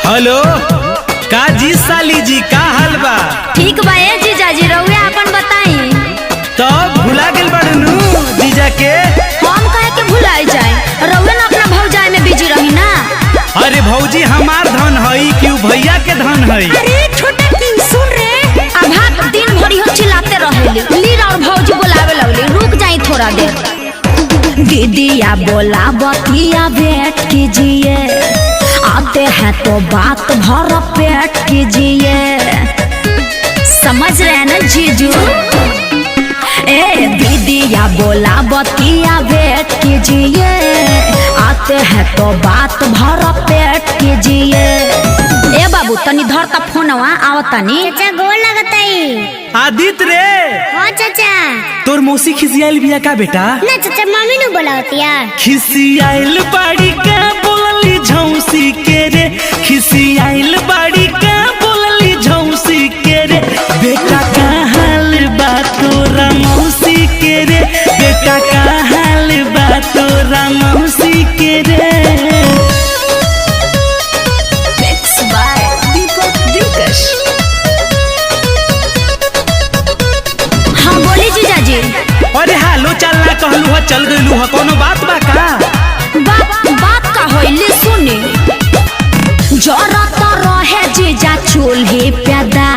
Hello का जी साली जी का हाल बा? ठीक बा ए जीजा जी रउआ अपन बताई। तब भुला गेल बाड़ू जीजा के? हम कहे के भुलाई जाए, रउआ ना अपना भौजाई में बिजी रही ना। अरे भौजी हमार धन हई कि भैया के धन हई? अरे छोटा किंग सुन रे, अभाग दिन भरी हो चिल्लाते रहेली, लीर और भौजी बोलावे लगली, रुक जाई थोड़ा देर। दीदिया बोला बतिया भेंट कीजिए, आते हैं तो बात भर पेट कीजिए, समझ रहे ना जीजू? ए दीदिया बोला बतिया भेंट कीजिए, आते हैं तो बात भर पेट कीजिए। ए बाबू तनी धर ता फोनवा आवतानी। चाचा गोल लगताई। आदित रे। हाँ चाचा। तोर मौसी खिसियाइल बिया का बेटा? ना चाचा मम्मी नु बोलावतिया। खिसियाइल बाड़ी का बोलली झौसी के रे, खिसियाइल बाड़ी का बोलली झौसी के रे। बेटा का हाल बा तोरा मौसी के रे, बेटा का हाल बा तोरा मौसी के रे। अरे हालो चलना कहलू ह चल गइलू ह, कोनो बात बा का? बात का होइले सुने, जरा तो रहे जीजा चूल्हे पैदा,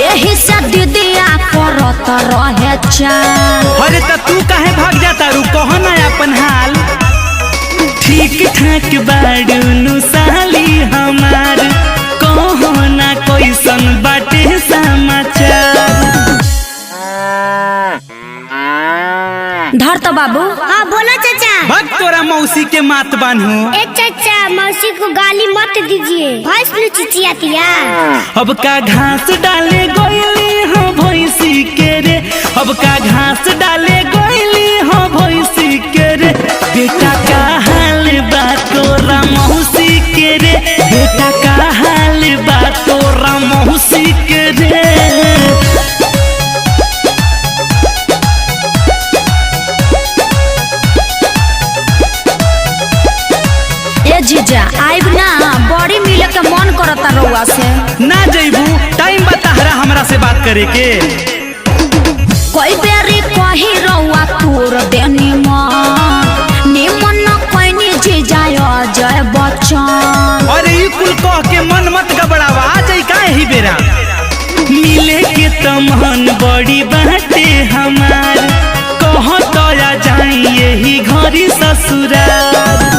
एही से दीदिया करत रहे चाल। अरे त तू काहे भाग जाता रू, कह ना अपन हाल। ठीक ठाक बाड़ू नु साली हमार, कहो ना कैसन बाटे समाचार। धर तो बाबू। हाँ बोलो चाचा। भग तोरा मौसी के मात बान्हू। ए चाचा मौसी को गाली मत दीजिए, भैंस नु चिचियातिया। अब का घास डाले गोइली हो भैंसी के रे, अब का घास डाले गोइली हो भैंसी के रे। बेटा का हाल बा तोरा मौसी के रे, बेटा का हाल बा तोरा मौसी के रे। जीजा आइब ना, बड़ी मिले के मन करता रउआ से। ना जइबू, टाइम बताहरा हमरा से बात करे के। कोई बेरी कही रउआ तोर देनी मन, निमन न कोइनी जीजा अजय बच्चन। अरे ई कुल कह के मन मत गबड़ावा, आ जाई काहे ही बेरा। मिले के तमहन बड़ी बाटे हमार, कह तो आ जाई यही घरी ससुराल।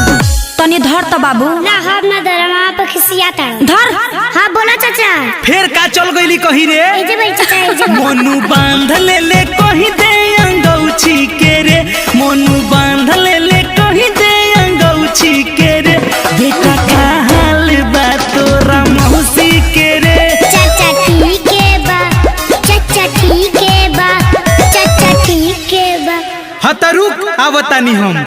तनी धर तो बाबू। ना हम ना दरमा पे खिसियाता। धर। हाँ बोला चाचा। फिर का चल गईली कही रे? एजे भाई चाचा एजे। मोनू बांध ले ले कही दे अंगौछी के रे, मोनू बांध ले ले कही दे अंगौछी के रे। बेटा का हाल बा तोरा मौसी के रे। चाचा ठीक है बा, चाचा ठीक है बा, चाचा ठीक है बा। हाँ त रुक आवतानी हम।